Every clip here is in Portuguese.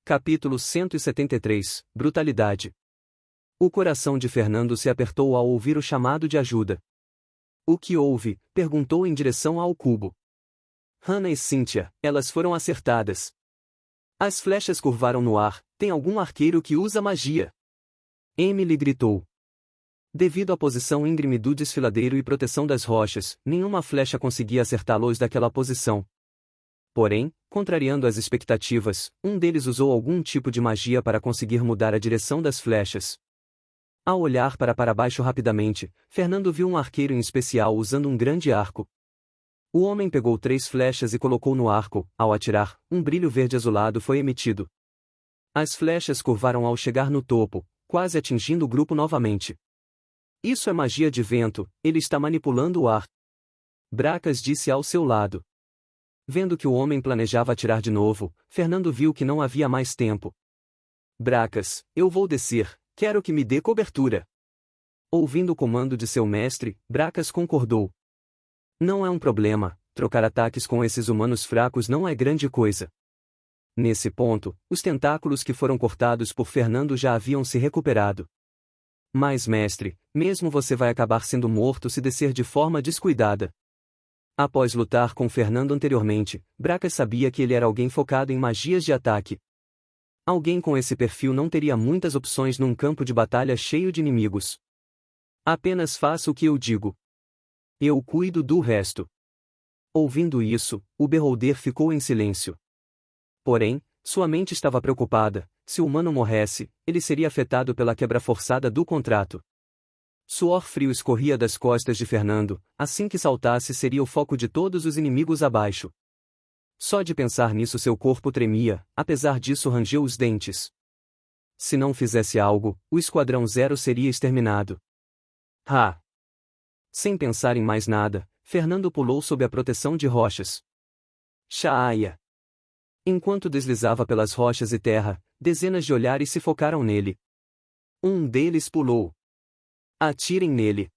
Capítulo 173 – Brutalidade. O coração de Fernando se apertou ao ouvir o chamado de ajuda. O que houve? Perguntou em direção ao cubo. Hannah e Cynthia, elas foram acertadas. As flechas curvaram no ar. Tem algum arqueiro que usa magia? Emily gritou. Devido à posição íngreme do desfiladeiro e proteção das rochas, nenhuma flecha conseguia acertá-los daquela posição. Porém, contrariando as expectativas, um deles usou algum tipo de magia para conseguir mudar a direção das flechas. Ao olhar para baixo rapidamente, Fernando viu um arqueiro em especial usando um grande arco. O homem pegou 3 flechas e colocou no arco. Ao atirar, um brilho verde azulado foi emitido. As flechas curvaram ao chegar no topo, quase atingindo o grupo novamente. Isso é magia de vento, ele está manipulando o ar. Bracas disse ao seu lado. Vendo que o homem planejava atirar de novo, Fernando viu que não havia mais tempo. Bracas, eu vou descer, quero que me dê cobertura. Ouvindo o comando de seu mestre, Bracas concordou. Não é um problema, trocar ataques com esses humanos fracos não é grande coisa. Nesse ponto, os tentáculos que foram cortados por Fernando já haviam se recuperado. Mas mestre, mesmo você vai acabar sendo morto se descer de forma descuidada. Após lutar com Fernando anteriormente, Bracas sabia que ele era alguém focado em magias de ataque. Alguém com esse perfil não teria muitas opções num campo de batalha cheio de inimigos. Apenas faça o que eu digo. Eu cuido do resto. Ouvindo isso, o Beholder ficou em silêncio. Porém, sua mente estava preocupada. Se o humano morresse, ele seria afetado pela quebra forçada do contrato. Suor frio escorria das costas de Fernando, assim que saltasse seria o foco de todos os inimigos abaixo. Só de pensar nisso seu corpo tremia, apesar disso rangeu os dentes. Se não fizesse algo, o Esquadrão Zero seria exterminado. Ha! Sem pensar em mais nada, Fernando pulou sob a proteção de rochas. Shaaya! Enquanto deslizava pelas rochas e terra, dezenas de olhares se focaram nele. Um deles pulou. Atirem nele!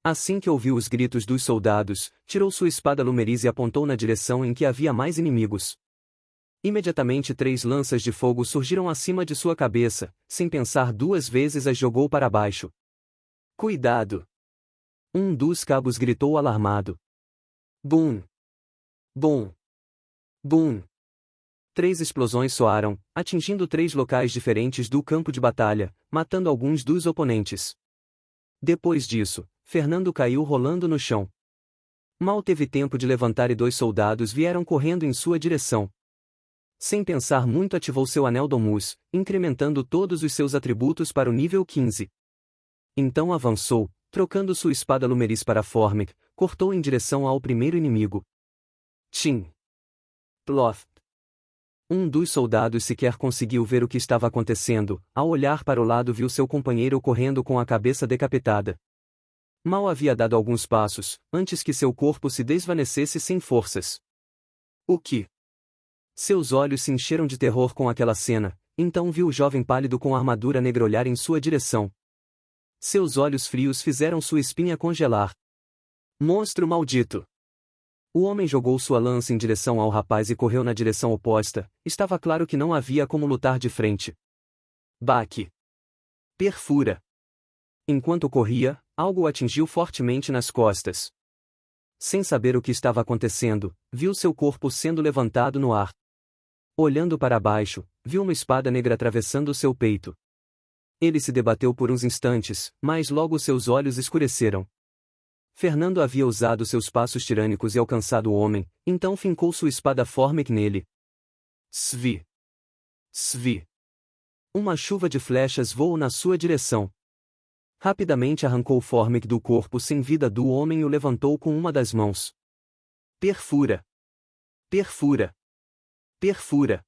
Assim que ouviu os gritos dos soldados, tirou sua espada Lumeriz e apontou na direção em que havia mais inimigos. Imediatamente 3 lanças de fogo surgiram acima de sua cabeça, sem pensar 2 vezes as jogou para baixo. Cuidado! Um dos cabos gritou alarmado. Bum! Bum! Bum! 3 explosões soaram, atingindo 3 locais diferentes do campo de batalha, matando alguns dos oponentes. Depois disso, Fernando caiu rolando no chão. Mal teve tempo de levantar e 2 soldados vieram correndo em sua direção. Sem pensar muito ativou seu anel Domus, incrementando todos os seus atributos para o nível 15. Então avançou, trocando sua espada Lumeriz para Formic, cortou em direção ao primeiro inimigo. Tchim! Plof! Um dos soldados sequer conseguiu ver o que estava acontecendo, ao olhar para o lado viu seu companheiro correndo com a cabeça decapitada. Mal havia dado alguns passos, antes que seu corpo se desvanecesse sem forças. O que? Seus olhos se encheram de terror com aquela cena, então viu o jovem pálido com a armadura negra olhar em sua direção. Seus olhos frios fizeram sua espinha congelar. Monstro maldito! O homem jogou sua lança em direção ao rapaz e correu na direção oposta. Estava claro que não havia como lutar de frente. Baque! Perfura! Enquanto corria, algo o atingiu fortemente nas costas. Sem saber o que estava acontecendo, viu seu corpo sendo levantado no ar. Olhando para baixo, viu uma espada negra atravessando seu peito. Ele se debateu por uns instantes, mas logo seus olhos escureceram. Fernando havia usado seus passos tirânicos e alcançado o homem, então fincou sua espada Formic nele. Svi! Svi! Uma chuva de flechas voou na sua direção. Rapidamente arrancou Formic do corpo sem vida do homem e o levantou com uma das mãos. Perfura! Perfura! Perfura!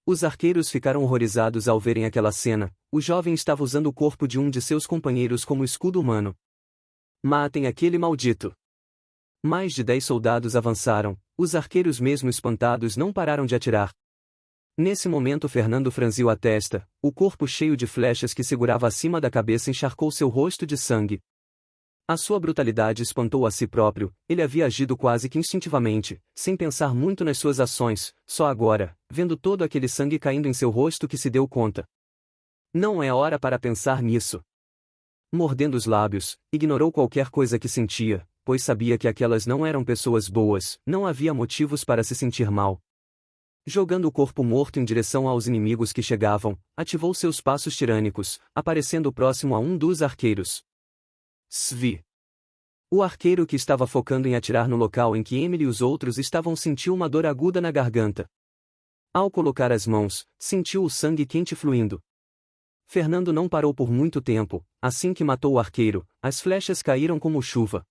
Os arqueiros ficaram horrorizados ao verem aquela cena. O jovem estava usando o corpo de um de seus companheiros como escudo humano. Matem aquele maldito! Mais de 10 soldados avançaram, os arqueiros mesmo espantados não pararam de atirar. Nesse momento Fernando franziu a testa, o corpo cheio de flechas que segurava acima da cabeça encharcou seu rosto de sangue. A sua brutalidade espantou a si próprio, ele havia agido quase que instintivamente, sem pensar muito nas suas ações, só agora, vendo todo aquele sangue caindo em seu rosto que se deu conta. Não é hora para pensar nisso. Mordendo os lábios, ignorou qualquer coisa que sentia, pois sabia que aquelas não eram pessoas boas, não havia motivos para se sentir mal. Jogando o corpo morto em direção aos inimigos que chegavam, ativou seus passos tirânicos, aparecendo próximo a um dos arqueiros. Svi. O arqueiro que estava focando em atirar no local em que Emily e os outros estavam sentiu uma dor aguda na garganta. Ao colocar as mãos, sentiu o sangue quente fluindo. Fernando não parou por muito tempo, assim que matou o arqueiro, as flechas caíram como chuva.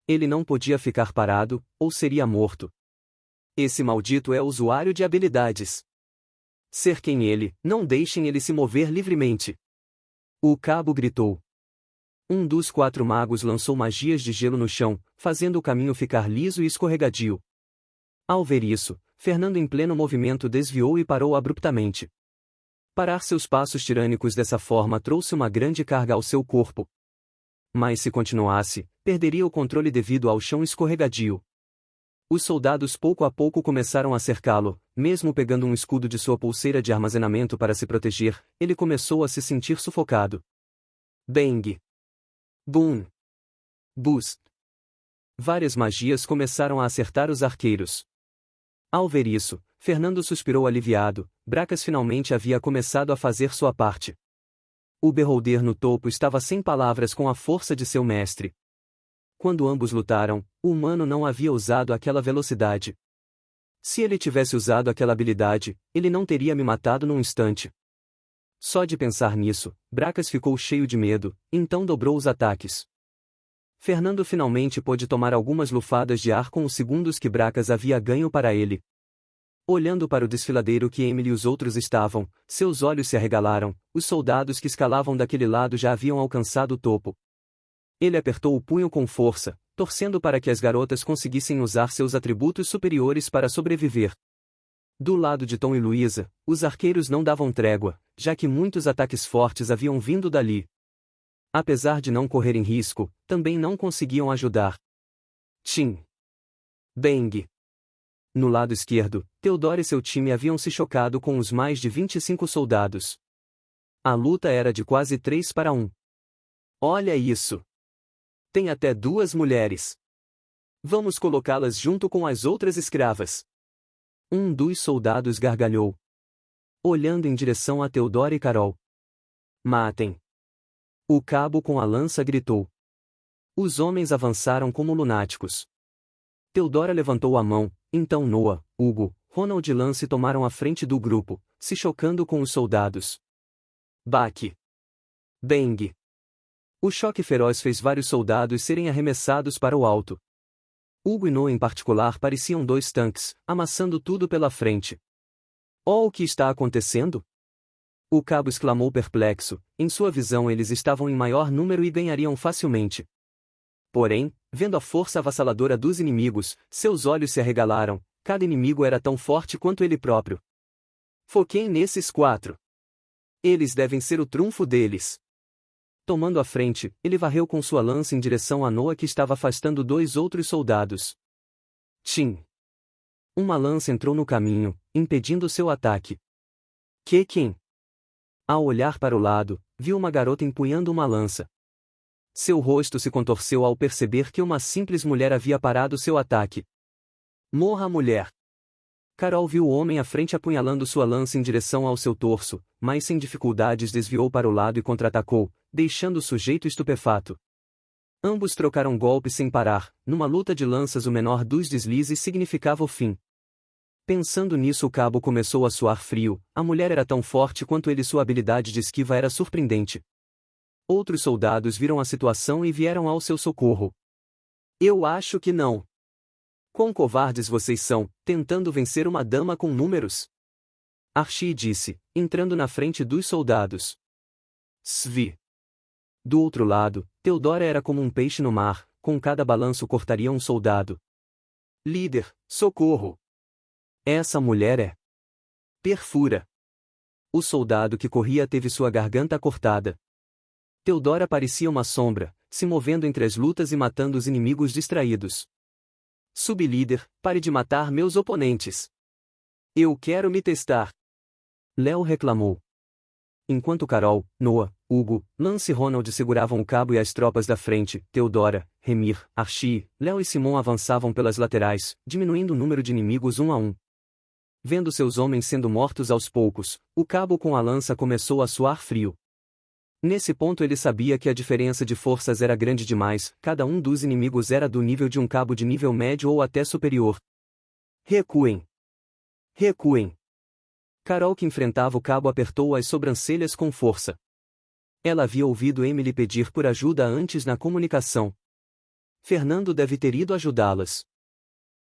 Ele não podia ficar parado, ou seria morto. Esse maldito é usuário de habilidades. Cerquem ele, não deixem ele se mover livremente. O cabo gritou. Um dos 4 magos lançou magias de gelo no chão, fazendo o caminho ficar liso e escorregadio. Ao ver isso, Fernando em pleno movimento desviou e parou abruptamente. Parar seus passos tirânicos dessa forma trouxe uma grande carga ao seu corpo. Mas se continuasse, perderia o controle devido ao chão escorregadio. Os soldados pouco a pouco começaram a cercá-lo, mesmo pegando um escudo de sua pulseira de armazenamento para se proteger, ele começou a se sentir sufocado. Bang! Boom! Boost! Várias magias começaram a acertar os arqueiros. Ao ver isso, Fernando suspirou aliviado, Bracas finalmente havia começado a fazer sua parte. O Beholder no topo estava sem palavras com a força de seu mestre. Quando ambos lutaram, o humano não havia usado aquela velocidade. Se ele tivesse usado aquela habilidade, ele não teria me matado num instante. Só de pensar nisso, Bracas ficou cheio de medo, então dobrou os ataques. Fernando finalmente pôde tomar algumas lufadas de ar com os segundos que Bracas havia ganho para ele. Olhando para o desfiladeiro que Emily e os outros estavam, seus olhos se arregalaram, os soldados que escalavam daquele lado já haviam alcançado o topo. Ele apertou o punho com força, torcendo para que as garotas conseguissem usar seus atributos superiores para sobreviver. Do lado de Tom e Luísa, os arqueiros não davam trégua, já que muitos ataques fortes haviam vindo dali. Apesar de não correrem risco, também não conseguiam ajudar. Tchim! Bang! No lado esquerdo, Theodore e seu time haviam se chocado com os mais de 25 soldados. A luta era de quase 3 para 1. Olha isso! Tem até 2 mulheres. Vamos colocá-las junto com as outras escravas. Um dos soldados gargalhou, olhando em direção a Theodore e Carol. Matem! O cabo com a lança gritou. Os homens avançaram como lunáticos. Theodora levantou a mão, então Noah, Hugo, Ronald e Lance tomaram a frente do grupo, se chocando com os soldados. Baque! Bang! O choque feroz fez vários soldados serem arremessados para o alto. Hugo e Noah em particular pareciam 2 tanques, amassando tudo pela frente. Oh, o que está acontecendo? O cabo exclamou perplexo, em sua visão eles estavam em maior número e ganhariam facilmente. Porém, vendo a força avassaladora dos inimigos, seus olhos se arregalaram, cada inimigo era tão forte quanto ele próprio. Foquem nesses 4. Eles devem ser o trunfo deles. Tomando a frente, ele varreu com sua lança em direção a Noah que estava afastando 2 outros soldados. Tchim! Uma lança entrou no caminho, impedindo seu ataque. Quem? Ao olhar para o lado, viu uma garota empunhando uma lança. Seu rosto se contorceu ao perceber que uma simples mulher havia parado seu ataque. Morra, mulher! Carol viu o homem à frente apunhalando sua lança em direção ao seu torso, mas sem dificuldades desviou para o lado e contra-atacou, deixando o sujeito estupefato. Ambos trocaram golpes sem parar, numa luta de lanças o menor dos deslizes significava o fim. Pensando nisso o cabo começou a suar frio, a mulher era tão forte quanto ele sua habilidade de esquiva era surpreendente. Outros soldados viram a situação e vieram ao seu socorro. Eu acho que não. Quão covardes vocês são, tentando vencer uma dama com números? Archie disse, entrando na frente dos soldados. Svi. Do outro lado, Theodora era como um peixe no mar, com cada balanço cortaria um soldado. Líder, socorro! Essa mulher é... Perfura. O soldado que corria teve sua garganta cortada. Theodora parecia uma sombra, se movendo entre as lutas e matando os inimigos distraídos. Sublíder, pare de matar meus oponentes. Eu quero me testar. Léo reclamou. Enquanto Carol, Noah, Hugo, Lance e Ronald seguravam o cabo e as tropas da frente, Theodora, Remir, Archie, Léo e Simon avançavam pelas laterais, diminuindo o número de inimigos um a um. Vendo seus homens sendo mortos aos poucos, o cabo com a lança começou a suar frio. Nesse ponto ele sabia que a diferença de forças era grande demais, cada um dos inimigos era do nível de um cabo de nível médio ou até superior. Recuem! Recuem! Carol, que enfrentava o cabo, apertou as sobrancelhas com força. Ela havia ouvido Emily pedir por ajuda antes na comunicação. Fernando deve ter ido ajudá-las.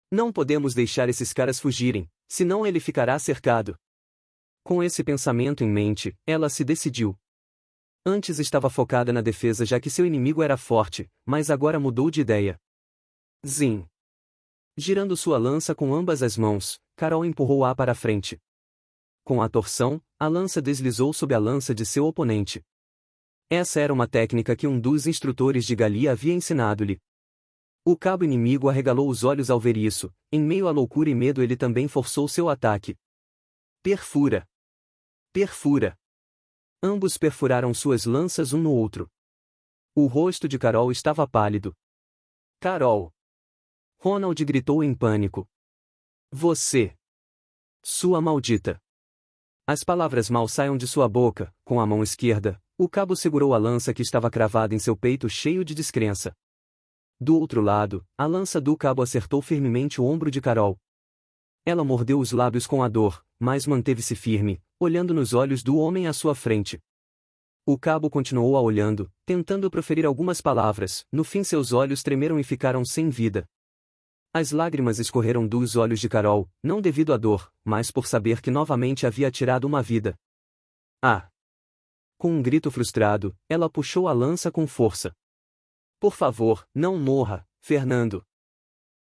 Não podemos deixar esses caras fugirem, senão ele ficará cercado. Com esse pensamento em mente, ela se decidiu. Antes estava focada na defesa já que seu inimigo era forte, mas agora mudou de ideia. Zin! Girando sua lança com ambas as mãos, Carol empurrou-a para a frente. Com a torção, a lança deslizou sob a lança de seu oponente. Essa era uma técnica que um dos instrutores de Galia havia ensinado-lhe. O cabo inimigo arregalou os olhos ao ver isso, em meio à loucura e medo ele também forçou seu ataque. Perfura! Perfura! Ambos perfuraram suas lanças um no outro. O rosto de Carol estava pálido. Carol! Ronald gritou em pânico. Você! Sua maldita! As palavras mal saiam de sua boca. Com a mão esquerda, o cabo segurou a lança que estava cravada em seu peito cheio de descrença. Do outro lado, a lança do cabo acertou firmemente o ombro de Carol. Ela mordeu os lábios com a dor, mas manteve-se firme, olhando nos olhos do homem à sua frente. O cabo continuou a olhando, tentando proferir algumas palavras. No fim seus olhos tremeram e ficaram sem vida. As lágrimas escorreram dos olhos de Carol, não devido à dor, mas por saber que novamente havia tirado uma vida. Ah! Com um grito frustrado, ela puxou a lança com força. Por favor, não morra, Fernando!